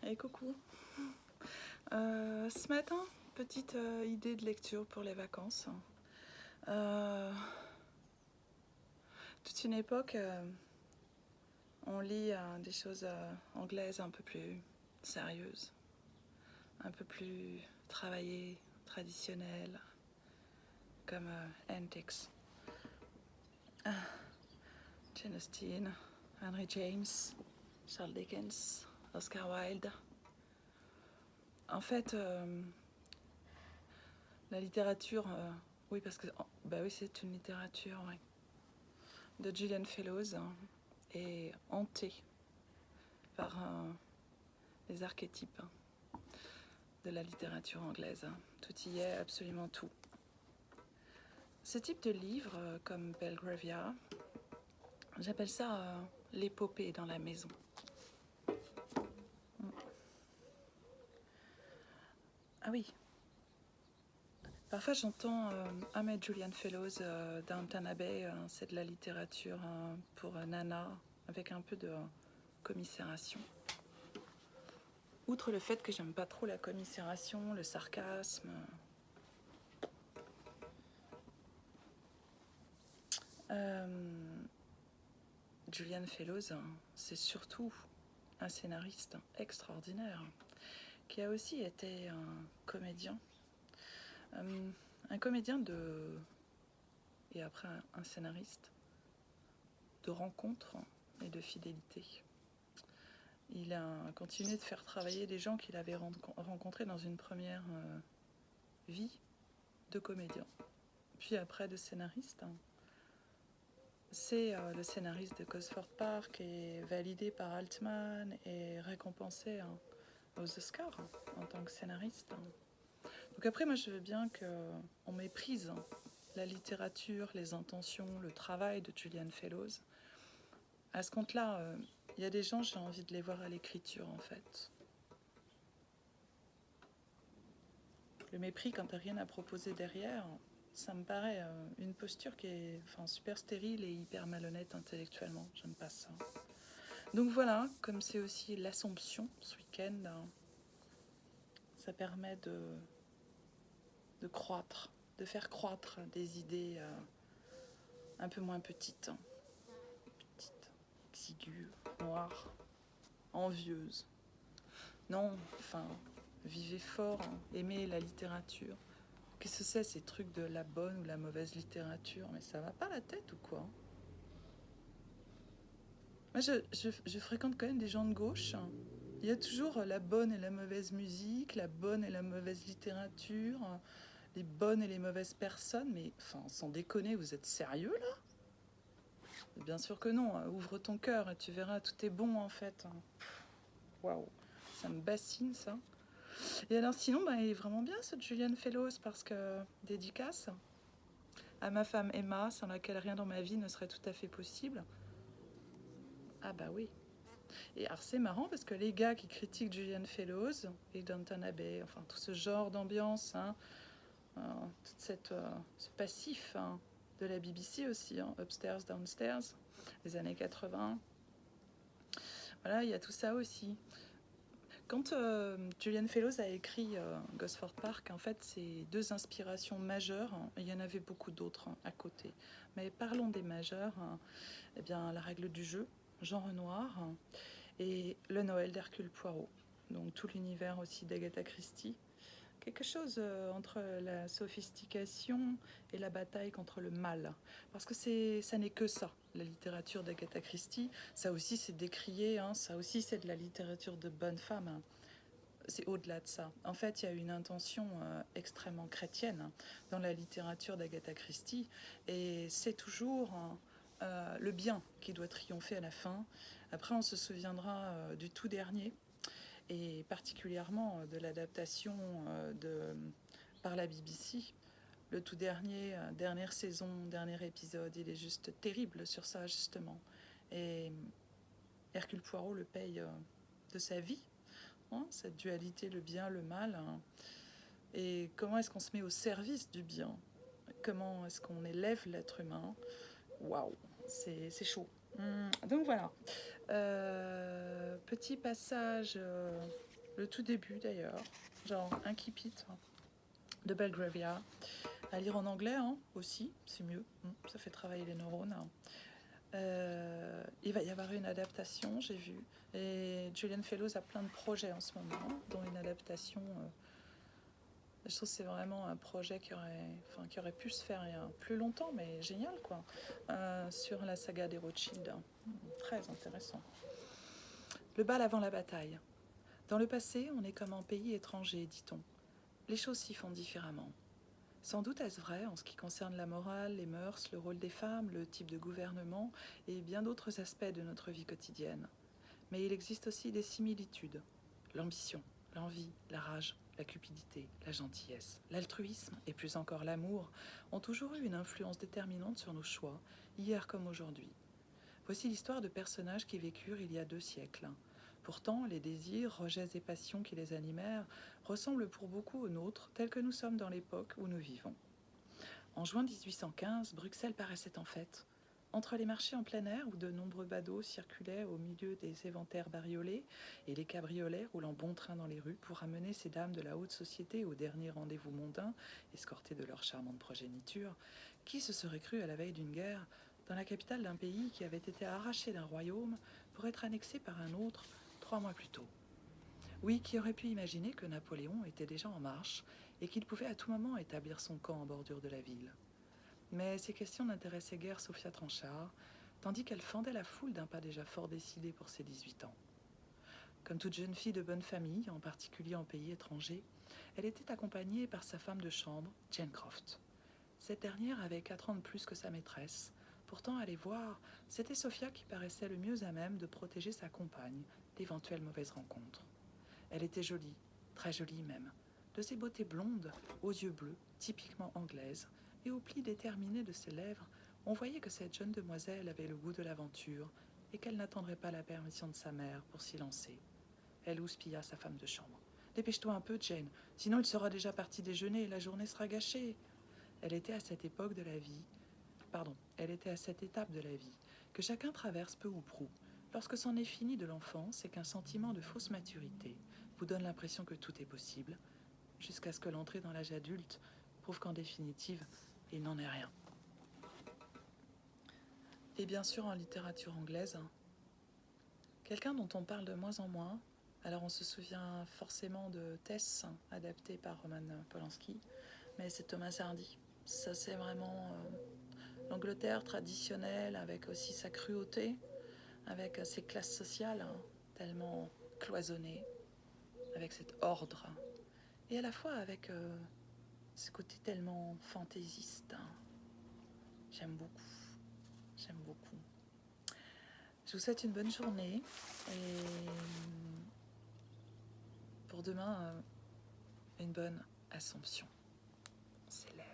Et coucou. Ce matin, petite idée de lecture pour les vacances. Toute une époque, on lit des choses anglaises un peu plus sérieuses, un peu plus travaillées, traditionnelles, comme Antics, Jane Austen, Henry James, Charles Dickens, Oscar Wilde. En fait, la littérature, oui, parce que bah oui, c'est une littérature, ouais, de Gillian Fellows est hantée par les archétypes de la littérature anglaise. Tout y est, absolument tout. Ce type de livre, comme Belgravia, j'appelle ça l'épopée dans la maison. Ah oui. Parfois j'entends Ahmed Julian Fellows, Downton Abbey, c'est de la littérature pour Nana, avec un peu de commisération. Outre le fait que j'aime pas trop la commisération, le sarcasme, Julian Fellows, c'est surtout un scénariste extraordinaire qui a aussi été un comédien et après un scénariste de rencontres et de fidélité. Il a continué de faire travailler des gens qu'il avait rencontrés dans une première vie de comédien, puis après de scénariste. C'est le scénariste de Gosford Park est validé par Altman et récompensé aux Oscars en tant que scénariste. Donc après, moi, je veux bien qu'on méprise la littérature, les intentions, le travail de Julian Fellows. À ce compte-là, il y a des gens, j'ai envie de les voir à l'écriture, en fait. Le mépris quand t'as rien à proposer derrière, ça me paraît une posture qui est super stérile et hyper malhonnête intellectuellement. J'aime pas ça. Donc voilà, comme c'est aussi l'Assomption ce week-end, ça permet de croître, de faire croître des idées un peu moins petites, exiguës, noires, envieuses. Non, enfin, vivez fort, aimez la littérature. Qu'est-ce que c'est ces trucs de la bonne ou la mauvaise littérature? Mais ça va pas la tête ou quoi? Moi, je fréquente quand même des gens de gauche. Il y a toujours la bonne et la mauvaise musique, la bonne et la mauvaise littérature, les bonnes et les mauvaises personnes. Mais enfin, sans déconner, vous êtes sérieux là? Bien sûr que non. Ouvre ton cœur et tu verras, tout est bon en fait. Waouh, ça me bassine ça. Et alors sinon, il est vraiment bien ce Julian Fellows parce que dédicace à ma femme Emma, sans laquelle rien dans ma vie ne serait tout à fait possible. Ah bah oui. Et alors c'est marrant parce que les gars qui critiquent Julian Fellows et Downton Abbey, enfin tout ce genre d'ambiance, tout ce passif de la BBC aussi, Upstairs, Downstairs, les années 80. Voilà, il y a tout ça aussi. Quand Julian Fellows a écrit Gosford Park, en fait, c'est deux inspirations majeures. Il y en avait beaucoup d'autres à côté. Mais parlons des majeures. Eh bien, La règle du jeu, Jean Renoir, et Le Noël d'Hercule Poirot. Donc tout l'univers aussi d'Agatha Christie. Quelque chose entre la sophistication et la bataille contre le mal. Parce que ça n'est que ça, la littérature d'Agatha Christie. Ça aussi, c'est décrié, ça aussi, c'est de la littérature de bonne femme. C'est au-delà de ça. En fait, il y a une intention extrêmement chrétienne dans la littérature d'Agatha Christie. Et c'est toujours le bien qui doit triompher à la fin. Après, on se souviendra du tout dernier, et particulièrement de l'adaptation par la BBC. Le tout dernier, dernière saison, dernier épisode, il est juste terrible sur ça, justement. Et Hercule Poirot le paye de sa vie, cette dualité, le bien, le mal. Et comment est-ce qu'on se met au service du bien? Comment est-ce qu'on élève l'être humain? Waouh, c'est chaud. Donc voilà. Petit passage le tout début d'ailleurs, genre Incipit de Belgravia, à lire en anglais aussi, c'est mieux, ça fait travailler les neurones. Il va y avoir une adaptation, j'ai vu, et Julian Fellows a plein de projets en ce moment, dont une adaptation. Je trouve que c'est vraiment un projet qui aurait pu se faire il y a plus longtemps, mais génial quoi, sur la saga des Rothschild. Très intéressant. Le bal avant la bataille. Dans le passé, on est comme en pays étranger, dit-on. Les choses s'y font différemment. Sans doute est-ce vrai en ce qui concerne la morale, les mœurs, le rôle des femmes, le type de gouvernement et bien d'autres aspects de notre vie quotidienne. Mais il existe aussi des similitudes. L'ambition, l'envie, la rage, la cupidité, la gentillesse, l'altruisme et plus encore l'amour ont toujours eu une influence déterminante sur nos choix, hier comme aujourd'hui. Voici l'histoire de personnages qui vécurent il y a 2 siècles. Pourtant, les désirs, rejets et passions qui les animèrent ressemblent pour beaucoup aux nôtres, tels que nous sommes dans l'époque où nous vivons. En juin 1815, Bruxelles paraissait en fête. Entre les marchés en plein air où de nombreux badauds circulaient au milieu des éventaires bariolés et les cabriolets roulant bon train dans les rues pour amener ces dames de la haute société au dernier rendez-vous mondain, escortées de leur charmante progéniture, qui se serait cru à la veille d'une guerre dans la capitale d'un pays qui avait été arraché d'un royaume pour être annexé par un autre 3 mois plus tôt. Oui, qui aurait pu imaginer que Napoléon était déjà en marche et qu'il pouvait à tout moment établir son camp en bordure de la ville. Mais ces questions n'intéressaient guère Sophia Tranchard, tandis qu'elle fendait la foule d'un pas déjà fort décidé pour ses 18 ans. Comme toute jeune fille de bonne famille, en particulier en pays étranger, elle était accompagnée par sa femme de chambre, Jane Croft. Cette dernière avait 4 ans de plus que sa maîtresse. Pourtant, à les voir, c'était Sophia qui paraissait le mieux à même de protéger sa compagne d'éventuelles mauvaises rencontres. Elle était jolie, très jolie même, de ses beautés blondes, aux yeux bleus, typiquement anglaises, et aux plis déterminés de ses lèvres, on voyait que cette jeune demoiselle avait le goût de l'aventure et qu'elle n'attendrait pas la permission de sa mère pour s'y lancer. Elle houspilla sa femme de chambre. « Dépêche-toi un peu, Jane, sinon il sera déjà parti déjeuner et la journée sera gâchée. » Elle était à cette époque de la vie, elle était à cette étape de la vie, que chacun traverse peu ou prou, lorsque c'en est fini de l'enfance et qu'un sentiment de fausse maturité vous donne l'impression que tout est possible, jusqu'à ce que l'entrée dans l'âge adulte prouve qu'en définitive, il n'en est rien. Et bien sûr, en littérature anglaise, quelqu'un dont on parle de moins en moins, alors on se souvient forcément de Tess, adaptée par Roman Polanski, mais c'est Thomas Hardy. Ça, c'est vraiment l'Angleterre traditionnelle, avec aussi sa cruauté, avec ses classes sociales tellement cloisonnées, avec cet ordre, et à la fois avec ce côté tellement fantaisiste. J'aime beaucoup, j'aime beaucoup. Je vous souhaite une bonne journée, et pour demain, une bonne Assomption. On s'élève.